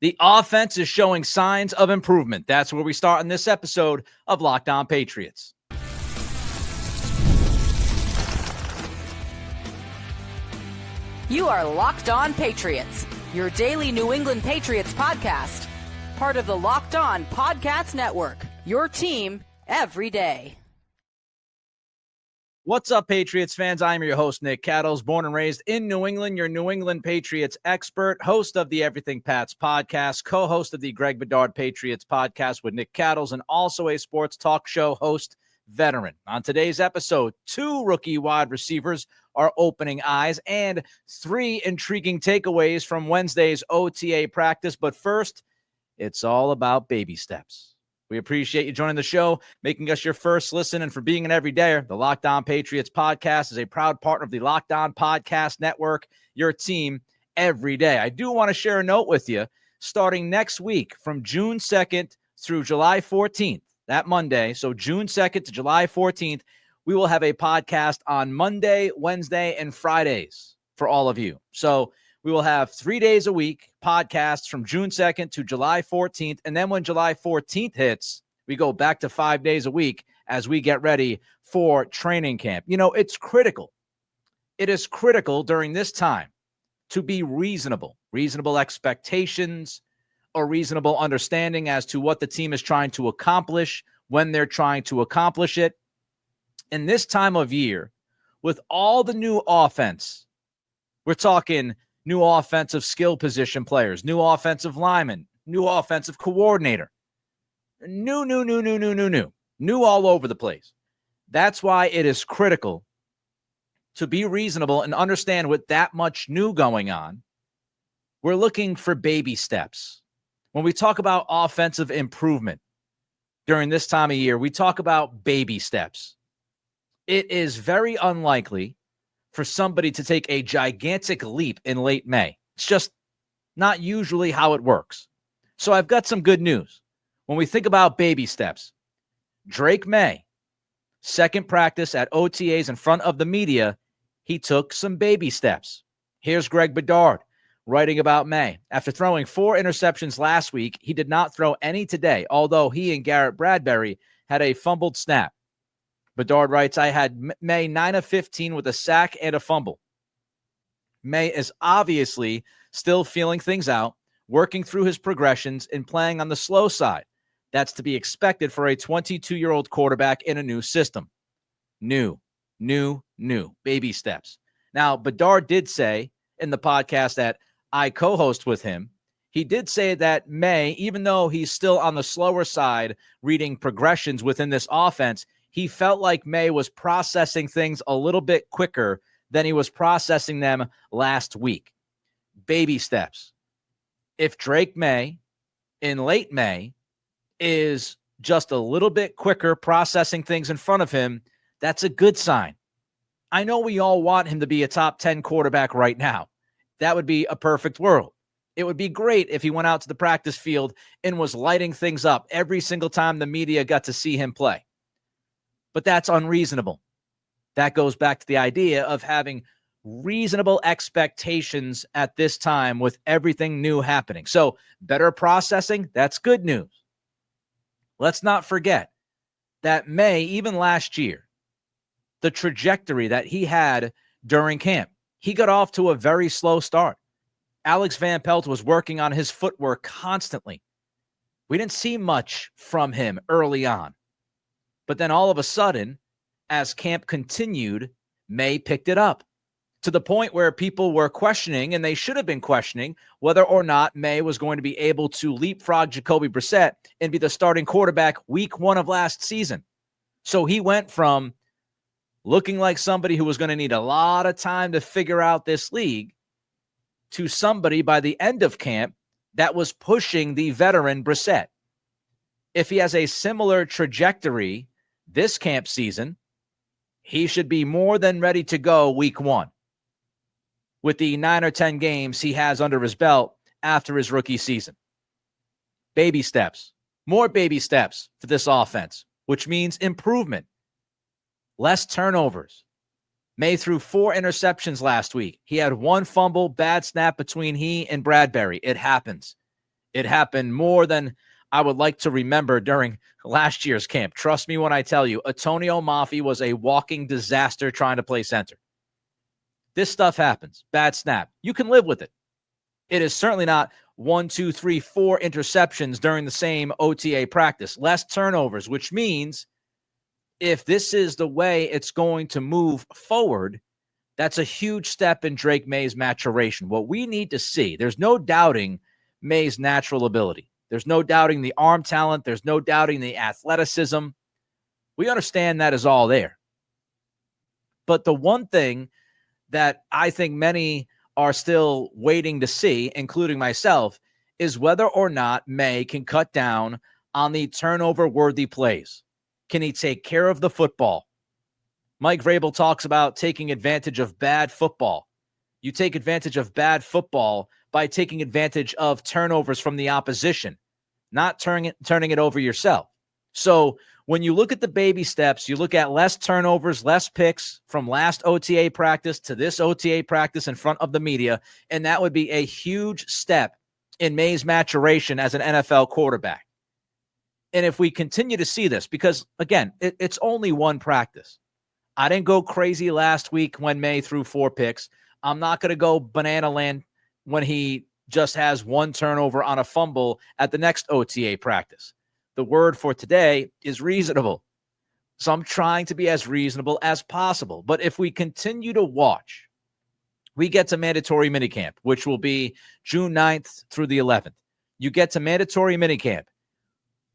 The offense is showing signs of improvement. That's where we start in this episode of Locked On Patriots. You are Locked On Patriots, your daily New England Patriots podcast. Part of the Locked On Podcast Network, your team every day. What's up, Patriots fans? I'm your host, Nick Cattles, born and raised in New England, your New England Patriots expert, host of the Everything Pats podcast, co-host of the Greg Bedard Patriots podcast with Nick Cattles, and also a sports talk show host veteran. On today's episode, 2 rookie wide receivers are opening eyes and 3 intriguing takeaways from Wednesday's OTA practice. But first, it's all about baby steps. We appreciate you joining the show, making us your first listen, and for being an everydayer. The Locked On Patriots podcast is a proud partner of the Locked On Podcast Network, your team every day. I do want to share a note with you. Starting next week from June 2nd through July 14th, that Monday, so June 2nd to July 14th, we will have a podcast on Monday, Wednesday, and Fridays for all of you. So we will have 3 days a week podcasts from June 2nd to July 14th. And then when July 14th hits, we go back to 5 days a week as we get ready for training camp. You know, it's critical. It is critical during this time to be reasonable expectations, a reasonable understanding as to what the team is trying to accomplish when they're trying to accomplish it. In this time of year, with all the new offense, we're talking new offensive skill position players, new offensive linemen, new offensive coordinator, new all over the place. That's why it is critical to be reasonable and understand with that much new going on, we're looking for baby steps. When we talk about offensive improvement during this time of year, we talk about baby steps. It is very unlikely for somebody to take a gigantic leap in late May. It's just not usually how it works. So I've got some good news. When we think about baby steps, Drake Maye, second practice at OTAs in front of the media, he took some baby steps. Here's Greg Bedard writing about Maye. After throwing 4 interceptions last week, he did not throw any today, although he and Garrett Bradbury had a fumbled snap. Bedard writes, I had Maye 9 of 15 with a sack and a fumble. Maye is obviously still feeling things out, working through his progressions and playing on the slow side. That's to be expected for a 22-year-old quarterback in a new system. New. Baby steps. Now, Bedard did say in the podcast that I co-host with him, he did say that Maye, even though he's still on the slower side, reading progressions within this offense, he felt like Maye was processing things a little bit quicker than he was processing them last week. Baby steps. If Drake Maye in late May is just a little bit quicker processing things in front of him, that's a good sign. I know we all want him to be a top 10 quarterback right now. That would be a perfect world. It would be great if he went out to the practice field and was lighting things up every single time the media got to see him play. But that's unreasonable. That goes back to the idea of having reasonable expectations at this time with everything new happening. So better processing, that's good news. Let's not forget that Maye, even last year, the trajectory that he had during camp, he got off to a very slow start. Alex Van Pelt was working on his footwork constantly. We didn't see much from him early on. But then all of a sudden, as camp continued, Maye picked it up to the point where people were questioning, and they should have been questioning, whether or not Maye was going to be able to leapfrog Jacoby Brissett and be the starting quarterback week 1 of last season. So he went from looking like somebody who was going to need a lot of time to figure out this league to somebody by the end of camp that was pushing the veteran Brissett. If he has a similar trajectory this camp season, he should be more than ready to go week 1 with the 9 or 10 games he has under his belt after his rookie season. Baby steps, more baby steps for this offense, which means improvement, less turnovers. Maye threw 4 interceptions last week. He had 1 fumble, bad snap between he and Bradbury. It happens. It happened more than I would like to remember during last year's camp. Trust me when I tell you, Antonio Mafi was a walking disaster trying to play center. This stuff happens. Bad snap. You can live with it. It is certainly not 1, 2, 3, 4 interceptions during the same OTA practice. Less turnovers, which means if this is the way it's going to move forward, that's a huge step in Drake Maye's maturation. What we need to see, there's no doubting Maye's natural ability. There's no doubting the arm talent. There's no doubting the athleticism. We understand that is all there. But the one thing that I think many are still waiting to see, including myself, is whether or not Maye can cut down on the turnover-worthy plays. Can he take care of the football? Mike Vrabel talks about taking advantage of bad football. You take advantage of bad football by taking advantage of turnovers from the opposition, not turning it over yourself. So when you look at the baby steps, you look at less turnovers, less picks from last OTA practice to this OTA practice in front of the media, and that would be a huge step in Maye's maturation as an NFL quarterback. And if we continue to see this, because, again, it's only one practice. I didn't go crazy last week when Maye threw 4 picks. I'm not going to go banana land when he just has 1 turnover on a fumble at the next OTA practice. The word for today is reasonable. So I'm trying to be as reasonable as possible. But if we continue to watch, we get to mandatory minicamp, which will be June 9th through the 11th. You get to mandatory minicamp.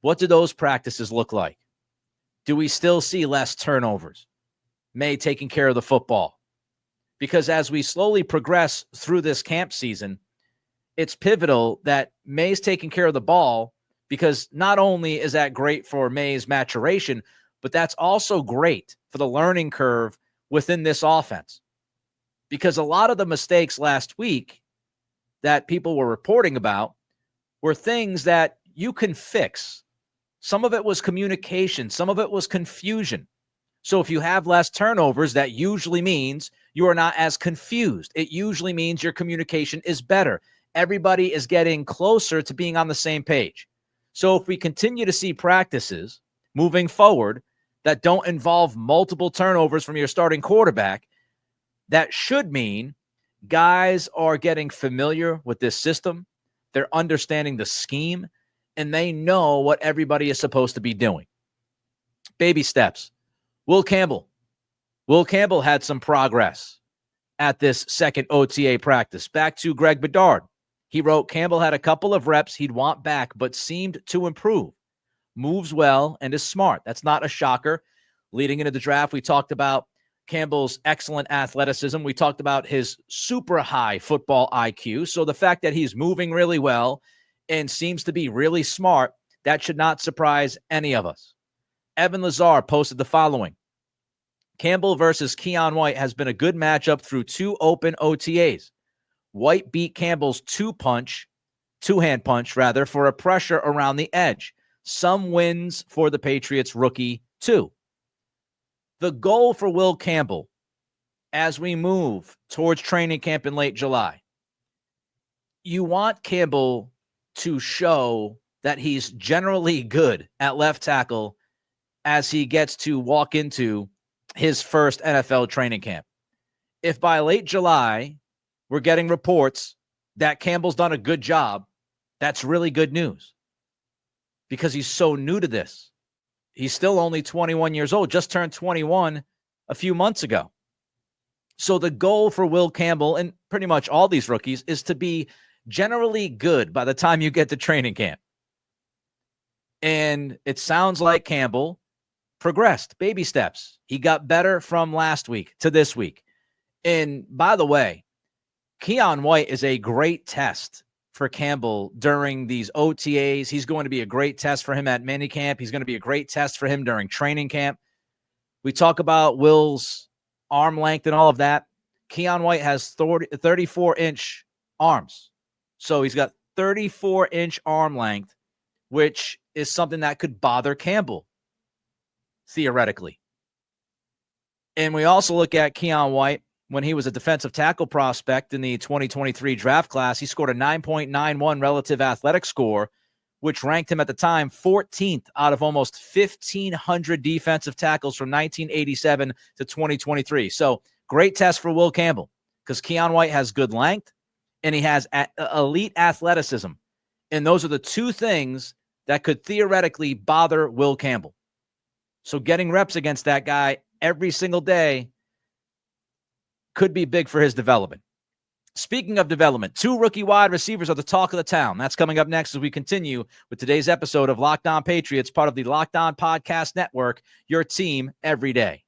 What do those practices look like? Do we still see less turnovers? Maye taking care of the football? Because as we slowly progress through this camp season, it's pivotal that Maye's taking care of the ball, because not only is that great for Maye's maturation, but that's also great for the learning curve within this offense. Because a lot of the mistakes last week that people were reporting about were things that you can fix. Some of it was communication. Some of it was confusion. So if you have less turnovers, that usually means you are not as confused. It usually means your communication is better. Everybody is getting closer to being on the same page. So if we continue to see practices moving forward that don't involve multiple turnovers from your starting quarterback, that should mean guys are getting familiar with this system. They're understanding the scheme, and they know what everybody is supposed to be doing. Baby steps. Will Campbell. Will Campbell had some progress at this second OTA practice. Back to Greg Bedard. He wrote, Campbell had a couple of reps he'd want back, but seemed to improve. Moves well and is smart. That's not a shocker. Leading into the draft, we talked about Campbell's excellent athleticism. We talked about his super high football IQ. So the fact that he's moving really well and seems to be really smart, that should not surprise any of us. Evan Lazar posted the following. Campbell versus Keion White has been a good matchup through 2 open OTAs. White beat Campbell's two-hand punch, for a pressure around the edge. Some wins for the Patriots rookie, too. The goal for Will Campbell as we move towards training camp in late July, you want Campbell to show that he's generally good at left tackle as he gets to walk into his first NFL training camp. If by late July we're getting reports that Campbell's done a good job, that's really good news because he's so new to this. He's still only 21 years old, just turned 21 a few months ago. So the goal for Will Campbell and pretty much all these rookies is to be generally good by the time you get to training camp. And it sounds like Campbell progressed, baby steps. He got better from last week to this week. And by the way, Keion White is a great test for Campbell during these OTAs. He's going to be a great test for him at minicamp. He's going to be a great test for him during training camp. We talk about Will's arm length and all of that. Keion White has 34-inch arms. So he's got 34-inch arm length, which is something that could bother Campbell, theoretically. And we also look at Keion White. when he was a defensive tackle prospect in the 2023 draft class. He scored a 9.91 relative athletic score, which ranked him at the time 14th out of almost 1,500 defensive tackles from 1987 to 2023. So great test for Will Campbell because Keion White has good length and he has elite athleticism. And those are the two things that could theoretically bother Will Campbell. So getting reps against that guy every single day could be big for his development. Speaking of development, 2 rookie wide receivers are the talk of the town. That's coming up next as we continue with today's episode of Locked On Patriots, part of the Locked On Podcast Network, your team every day.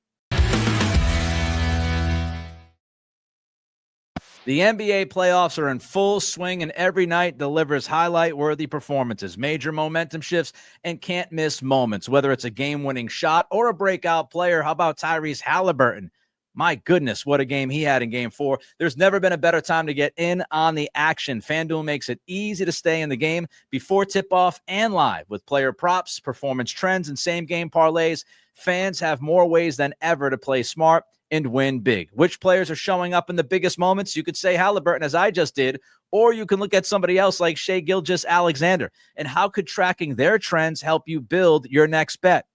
The NBA playoffs are in full swing, and every night delivers highlight-worthy performances, major momentum shifts, and can't-miss moments, whether it's a game-winning shot or a breakout player. How about Tyrese Halliburton? My goodness, what a game he had in Game 4. There's never been a better time to get in on the action. FanDuel makes it easy to stay in the game before tip-off and live. With player props, performance trends, and same-game parlays, fans have more ways than ever to play smart and win big. Which players are showing up in the biggest moments? You could say Halliburton, as I just did, or you can look at somebody else like Shai Gilgeous-Alexander. And how could tracking their trends help you build your next bet?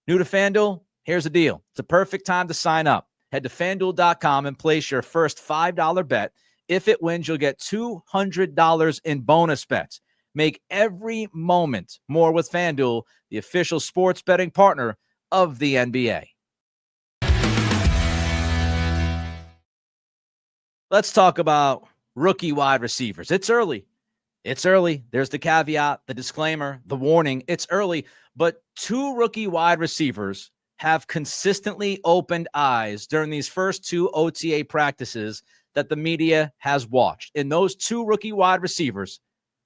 New to FanDuel? Here's the deal. It's a perfect time to sign up. Head to FanDuel.com and place your first $5 bet. If it wins, you'll get $200 in bonus bets. Make every moment more with FanDuel, the official sports betting partner of the NBA. Let's talk about rookie wide receivers. It's early. It's early. There's the caveat, the disclaimer, the warning. It's early, but 2 rookie wide receivers have consistently opened eyes during these first 2 OTA practices that the media has watched. In those 2 rookie wide receivers,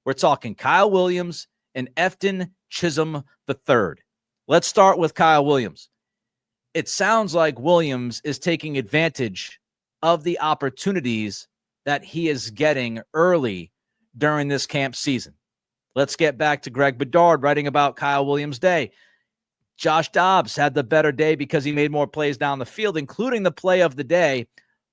we're talking Kyle Williams and Efton Chism III. Let's start with Kyle Williams. It sounds like Williams is taking advantage of the opportunities that he is getting early during this camp season. Let's get back to Greg Bedard writing about Kyle Williams' day. Josh Dobbs had the better day because he made more plays down the field, including the play of the day,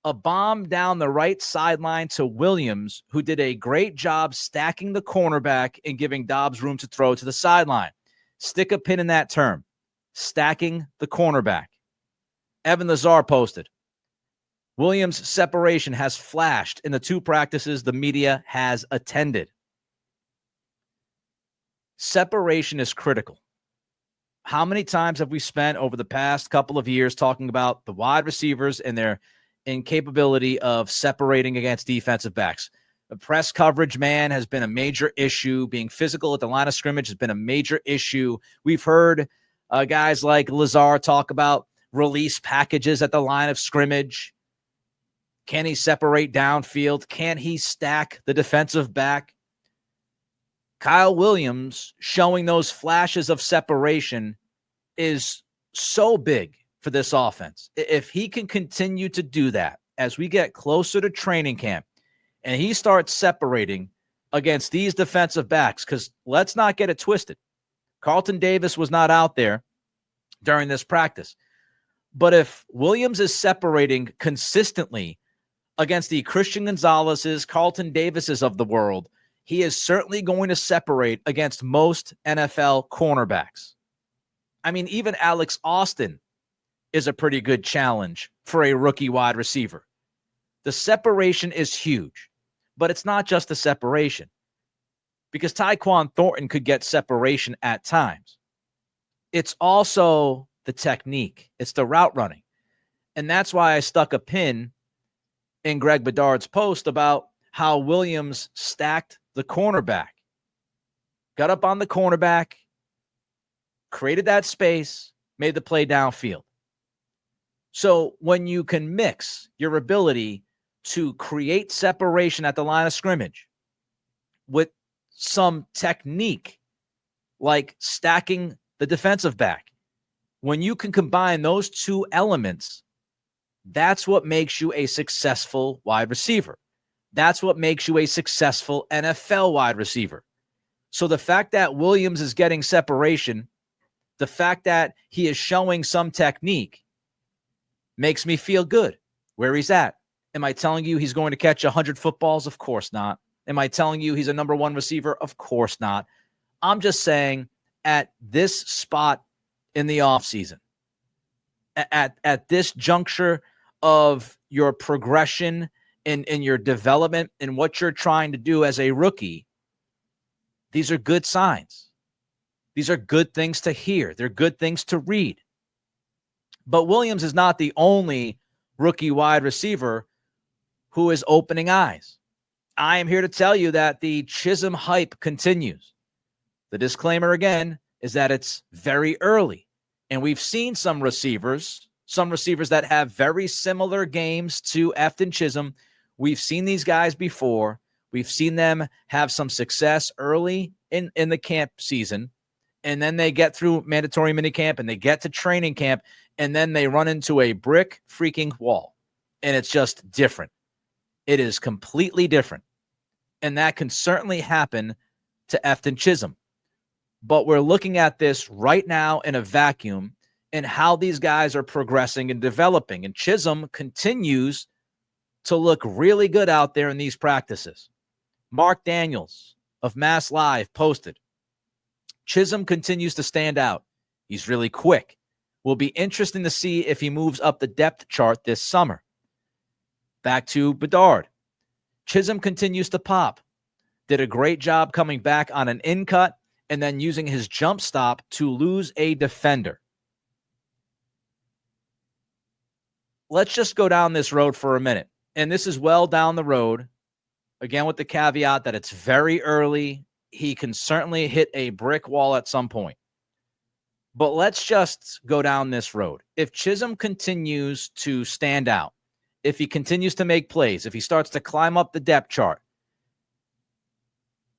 a bomb down the right sideline to Williams, who did a great job stacking the cornerback and giving Dobbs room to throw to the sideline. Stick a pin in that term, stacking the cornerback. Evan Lazar posted, Williams' separation has flashed in the 2 practices the media has attended. Separation is critical. How many times have we spent over the past couple of years talking about the wide receivers and their incapability of separating against defensive backs? The press coverage, man, has been a major issue. Being physical at the line of scrimmage has been a major issue. We've heard guys like Lazar talk about release packages at the line of scrimmage. Can he separate downfield? Can he stack the defensive back? Kyle Williams showing those flashes of separation is so big for this offense. If he can continue to do that as we get closer to training camp and he starts separating against these defensive backs, because let's not get it twisted. Carlton Davis was not out there during this practice. But if Williams is separating consistently against the Christian Gonzalez's, Carlton Davis's of the world, he is certainly going to separate against most NFL cornerbacks. I mean, even Alex Austin is a pretty good challenge for a rookie wide receiver. The separation is huge, but it's not just the separation, because Tyquan Thornton could get separation at times. It's also the technique. It's the route running. And that's why I stuck a pin in Greg Bedard's post about how Williams stacked the cornerback, got up on the cornerback, created that space, made the play downfield. So when you can mix your ability to create separation at the line of scrimmage with some technique like stacking the defensive back, when you can combine those 2 elements, that's what makes you a successful wide receiver. That's what makes you a successful NFL wide receiver. So the fact that Williams is getting separation, the fact that he is showing some technique makes me feel good. where he's at. Am I telling you he's going to catch 100 footballs? Of course not. Am I telling you he's a number one receiver? Of course not. I'm just saying at this spot in the offseason, at this juncture of your progression in your development and what you're trying to do as a rookie, these are good signs. These are good things to hear. They're good things to read. But Williams is not the only rookie wide receiver who is opening eyes. I am here to tell you that the Chism hype continues. The disclaimer again is that it's very early, and we've seen some receivers that have very similar games to Efton Chism. We've seen these guys before. We've seen them have some success early in the camp season, and then they get through mandatory minicamp and they get to training camp, and then they run into a brick freaking wall, and it's just different. It is completely different, and that can certainly happen to Efton Chism. But we're looking at this right now in a vacuum and how these guys are progressing and developing. And Chism continues to look really good out there in these practices. Mark Daniels of Mass Live posted, Chism continues to stand out. He's really quick. Will be interesting to see if he moves up the depth chart this summer. Back to Bedard. Chism continues to pop. Did a great job coming back on an in cut and then using his jump stop to lose a defender. Let's just go down this road for a minute. And this is well down the road. Again, with the caveat that it's very early. He can certainly hit a brick wall at some point. But let's just go down this road. If Chism continues to stand out, if he continues to make plays, if he starts to climb up the depth chart,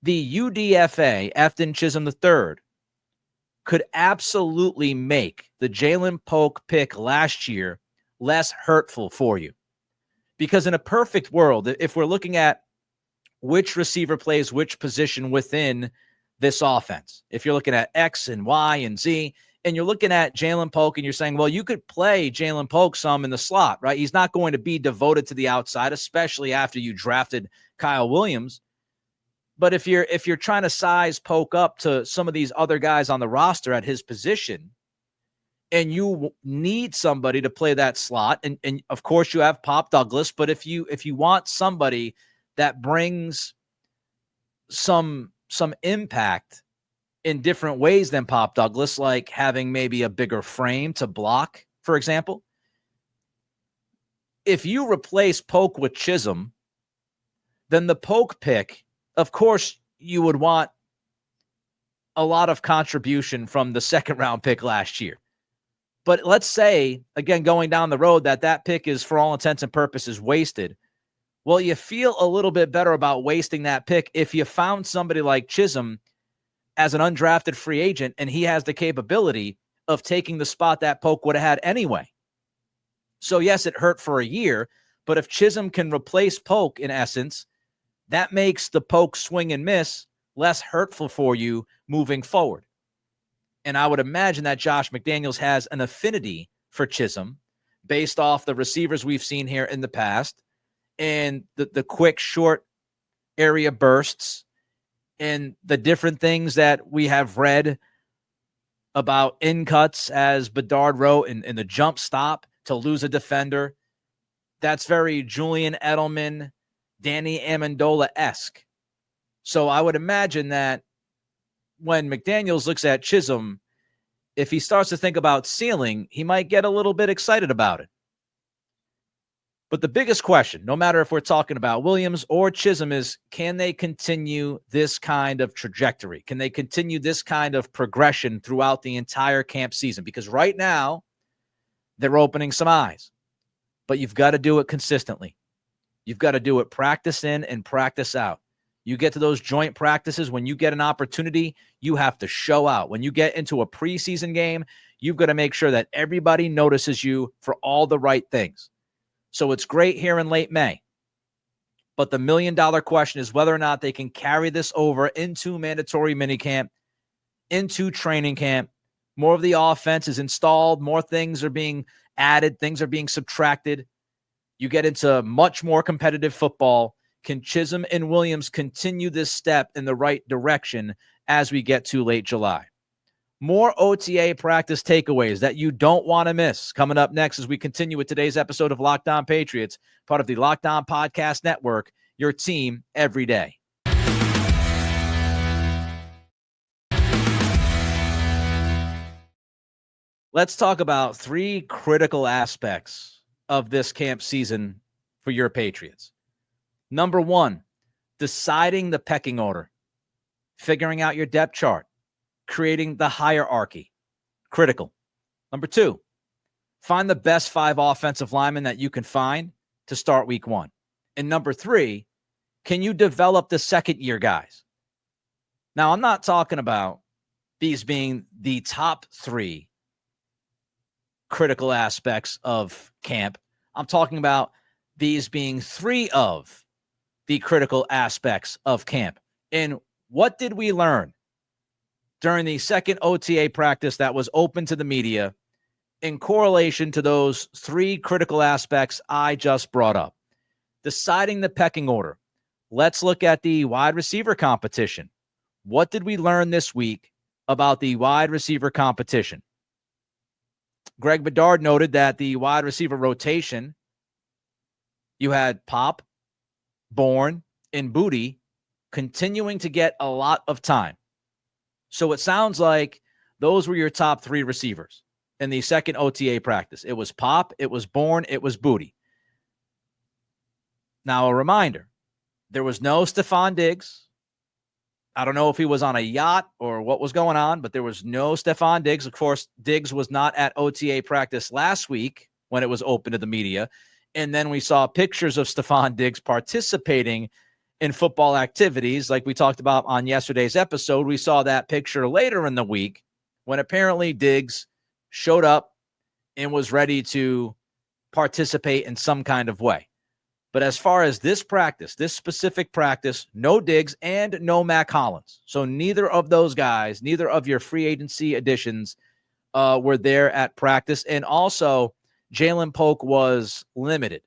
the UDFA, Efton Chism III, could absolutely make the Jalen Polk pick last year less hurtful for you. Because in a perfect world, if we're looking at which receiver plays which position within this offense, if you're looking at X and Y and Z, and you're looking at Jalen Polk and you're saying, well, you could play Jalen Polk some in the slot, right? He's not going to be devoted to the outside, especially after you drafted Kyle Williams. But if you're trying to size Polk up to some of these other guys on the roster at his position, and you need somebody to play that slot, and of course you have Pop Douglas, but if you want somebody that brings some impact in different ways than Pop Douglas, like having maybe a bigger frame to block, for example, if you replace Polk with Chism, then the Polk pick, of course, you would want a lot of contribution from the second round pick last year. But let's say, again, going down the road, that pick is, for all intents and purposes, wasted. Well, you feel a little bit better about wasting that pick if you found somebody like Chism as an undrafted free agent, and he has the capability of taking the spot that Polk would have had anyway. So, yes, it hurt for a year, but if Chism can replace Polk, in essence, that makes the Polk swing and miss less hurtful for you moving forward. And I would imagine that Josh McDaniels has an affinity for Chism based off the receivers we've seen here in the past and the quick, short area bursts and the different things that we have read about in cuts, as Bedard wrote, in the jump stop to lose a defender. That's very Julian Edelman, Danny Amendola-esque. So I would imagine that when McDaniels looks at Chism, if he starts to think about ceiling, he might get a little bit excited about it. But the biggest question, no matter if we're talking about Williams or Chism, is can they continue this kind of trajectory? Can they continue this kind of progression throughout the entire camp season? Because right now, they're opening some eyes. But you've got to do it consistently. You've got to do it practice in and practice out. You get to those joint practices, when you get an opportunity, you have to show out. When you get into a preseason game, you've got to make sure that everybody notices you for all the right things. So it's great here in late May. But the million-dollar question is whether or not they can carry this over into mandatory minicamp, into training camp. More of the offense is installed. More things are being added. Things are being subtracted. You get into much more competitive football. Can Chism and Williams continue this step in the right direction as we get to late July? More OTA practice takeaways that you don't want to miss coming up next as we continue with today's episode of Locked On Patriots, part of the Locked On Podcast Network, your team every day. Let's talk about three critical aspects of this camp season for your Patriots. Number one, deciding the pecking order, figuring out your depth chart, creating the hierarchy. Critical. Number two, find the best 5 offensive linemen that you can find to start week 1. And number three, can you develop the second-year guys? Now, I'm not talking about these being the top 3 critical aspects of camp. I'm talking about these being 3 of the critical aspects of camp. And what did we learn during the second OTA practice that was open to the media in correlation to those 3 critical aspects I just brought up? Deciding the pecking order. Let's look at the wide receiver competition. What did we learn this week about the wide receiver competition? Greg Bedard noted that the wide receiver rotation, you had Pop, Bourne, and Booty continuing to get a lot of time. So it sounds like those were your top 3 receivers in the second OTA practice. It was Pop, it was Bourne, it was Booty. Now, a reminder, there was no Stephon Diggs. I don't know if he was on a yacht or what was going on, but there was no Stephon Diggs. Of course, Diggs was not at OTA practice last week when it was open to the media. And then we saw pictures of Stephon Diggs participating in football activities like we talked about on yesterday's episode. We saw that picture later in the week when apparently Diggs showed up and was ready to participate in some kind of way. But as far as this practice, this specific practice, no Diggs and no Mac Hollins. So neither of those guys, neither of your free agency additions were there at practice. And also, Jalen Polk was limited.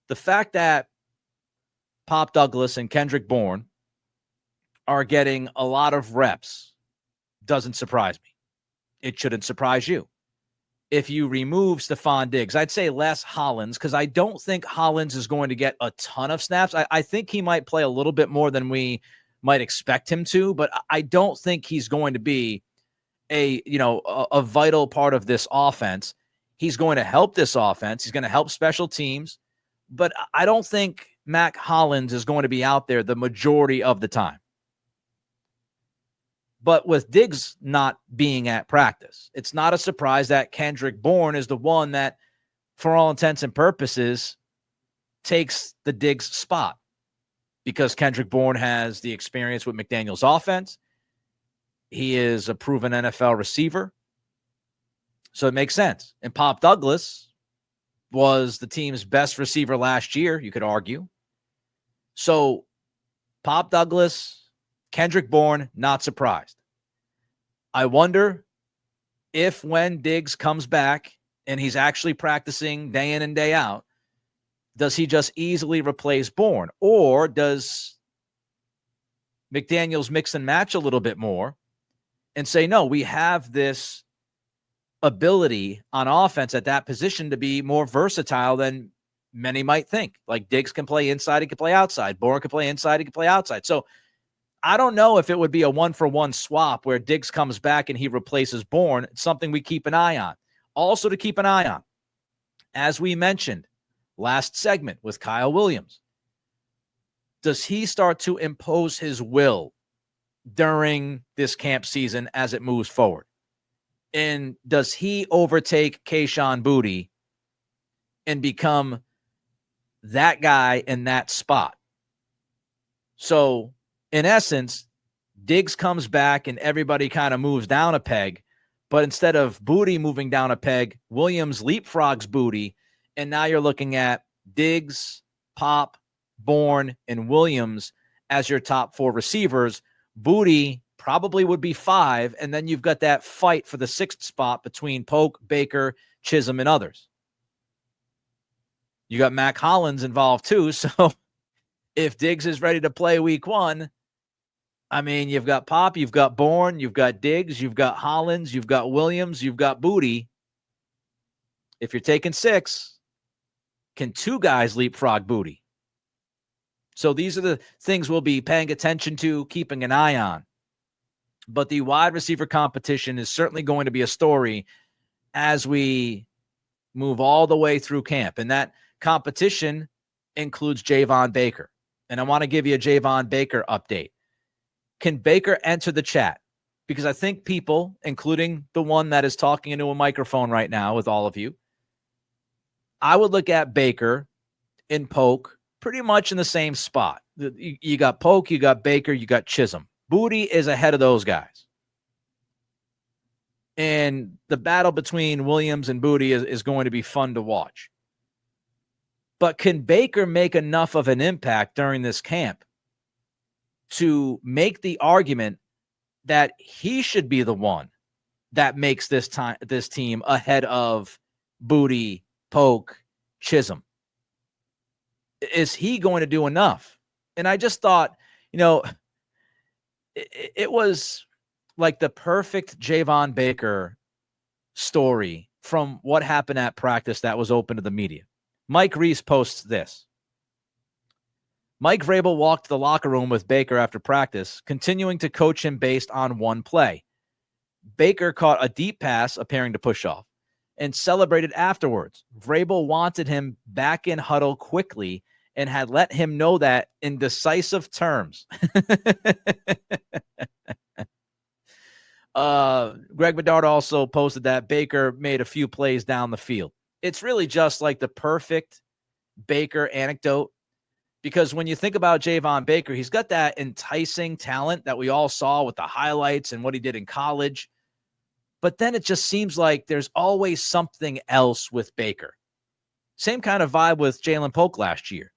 The fact that Pop Douglas and Kendrick Bourne are getting a lot of reps doesn't surprise me. It shouldn't surprise you. If you remove Stephon Diggs, I'd say less Hollins, because I don't think Hollins is going to get a ton of snaps. I think he might play a little bit more than we might expect him to, but I don't think he's going to be a vital part of this offense. He's going to help this offense. He's going to help special teams, but I don't think Mac Hollins is going to be out there the majority of the time. But with Diggs not being at practice, it's not a surprise that Kendrick Bourne is the one that, for all intents and purposes, takes the Diggs spot, because Kendrick Bourne has the experience with McDaniel's offense. He is a proven NFL receiver. So it makes sense. And Pop Douglas was the team's best receiver last year, you could argue. So Pop Douglas, Kendrick Bourne, not surprised. I wonder if when Diggs comes back and he's actually practicing day in and day out, does he just easily replace Bourne? Or does McDaniels mix and match a little bit more and say, no, we have this ability on offense at that position to be more versatile than many might think. Like Diggs can play inside, he can play outside. Bourne can play inside, he can play outside. So I don't know if it would be a 1-for-1 swap where Diggs comes back and he replaces Bourne. It's something we keep an eye on. Also to keep an eye on, as we mentioned last segment with Kyle Williams, does he start to impose his will during this camp season as it moves forward? And does he overtake Keion Booty and become that guy in that spot? So, in essence, Diggs comes back and everybody kind of moves down a peg. But instead of Booty moving down a peg, Williams leapfrogs Booty. And now you're looking at Diggs, Pop, Bourne, and Williams as your top 4 receivers. Booty probably would be 5. And then you've got that fight for the 6th spot between Polk, Baker, Chism, and others. You got Mac Hollins involved too. So if Diggs is ready to play week 1, I mean, you've got Pop, you've got Bourne, you've got Diggs, you've got Hollins, you've got Williams, you've got Booty. If you're taking 6, can 2 guys leapfrog Booty? So these are the things we'll be paying attention to, keeping an eye on. But the wide receiver competition is certainly going to be a story as we move all the way through camp. And that competition includes Javon Baker. And I want to give you a Javon Baker update. Can Baker enter the chat? Because I think people, including the one that is talking into a microphone right now with all of you, I would look at Baker and Polk pretty much in the same spot. You got Polk, you got Baker, you got Chism. Booty is ahead of those guys. And the battle between Williams and Booty is going to be fun to watch. But can Baker make enough of an impact during this camp to make the argument that he should be the one that makes this team ahead of Booty, Polk, Chism? Is he going to do enough? And I just thought, it was like the perfect Javon Baker story from what happened at practice that was open to the media. Mike Reese posts this. Mike Vrabel walked to the locker room with Baker after practice, continuing to coach him based on one play. Baker caught a deep pass, appearing to push off, and celebrated afterwards. Vrabel wanted him back in huddle quickly and had let him know that in decisive terms. Greg Bedard also posted that Baker made a few plays down the field. It's really just like the perfect Baker anecdote, because when you think about Javon Baker, he's got that enticing talent that we all saw with the highlights and what he did in college. But then it just seems like there's always something else with Baker. Same kind of vibe with Jalen Polk last year.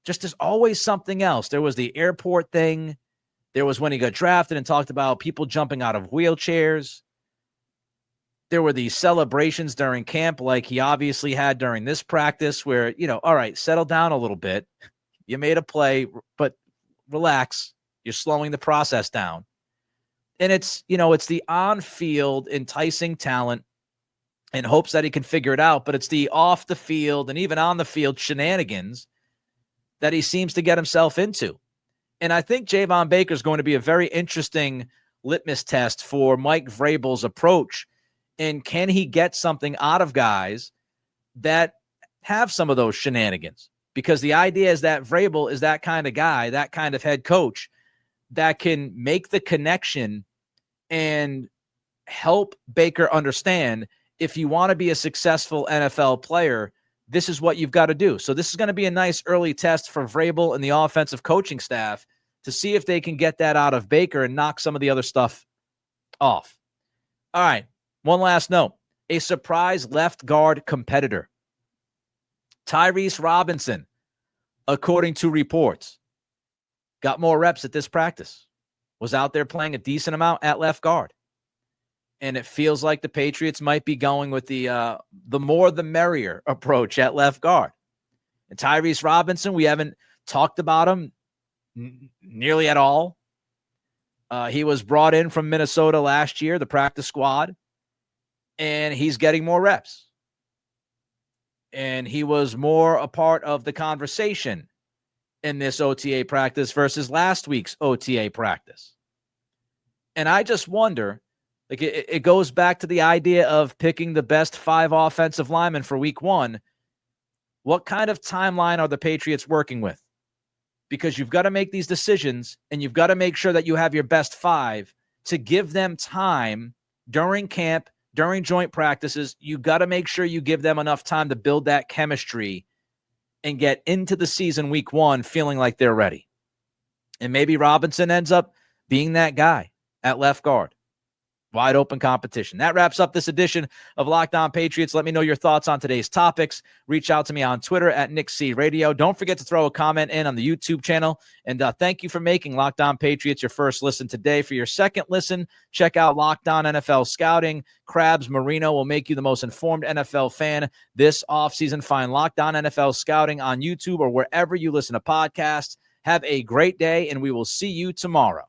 Just there's always something else. There was the airport thing. There was when he got drafted and talked about people jumping out of wheelchairs. There were these celebrations during camp like he obviously had during this practice where, all right, settle down a little bit. You made a play, but relax. You're slowing the process down. And it's the on-field enticing talent in hopes that he can figure it out, but it's the off the field and even on the field shenanigans that he seems to get himself into. And I think Javon Baker is going to be a very interesting litmus test for Mike Vrabel's approach. And can he get something out of guys that have some of those shenanigans? Because the idea is that Vrabel is that kind of guy, that kind of head coach that can make the connection and help Baker understand, if you want to be a successful NFL player, this is what you've got to do. So this is going to be a nice early test for Vrabel and the offensive coaching staff to see if they can get that out of Baker and knock some of the other stuff off. All right, one last note. A surprise left guard competitor. Tyrese Robinson, according to reports, got more reps at this practice, was out there playing a decent amount at left guard. And it feels like the Patriots might be going with the more the merrier approach at left guard. And Tyrese Robinson, we haven't talked about him nearly at all. He was brought in from Minnesota last year, the practice squad, and he's getting more reps. And he was more a part of the conversation in this OTA practice versus last week's OTA practice. And I just wonder, like it goes back to the idea of picking the best 5 offensive linemen for week 1. What kind of timeline are the Patriots working with? Because you've got to make these decisions and you've got to make sure that you have your best 5 to give them time during camp, during joint practices. You got to make sure you give them enough time to build that chemistry and get into the season week 1 feeling like they're ready. And maybe Robinson ends up being that guy at left guard. Wide open competition. That wraps up this edition of Locked On Patriots. Let me know your thoughts on today's topics. Reach out to me on Twitter at NickCRadio. Don't forget to throw a comment in on the YouTube channel. And thank you for making Locked On Patriots your first listen today. For your second listen, check out Locked On NFL Scouting. Krabs Marino will make you the most informed NFL fan this offseason. Find Locked On NFL Scouting on YouTube or wherever you listen to podcasts. Have a great day, and we will see you tomorrow.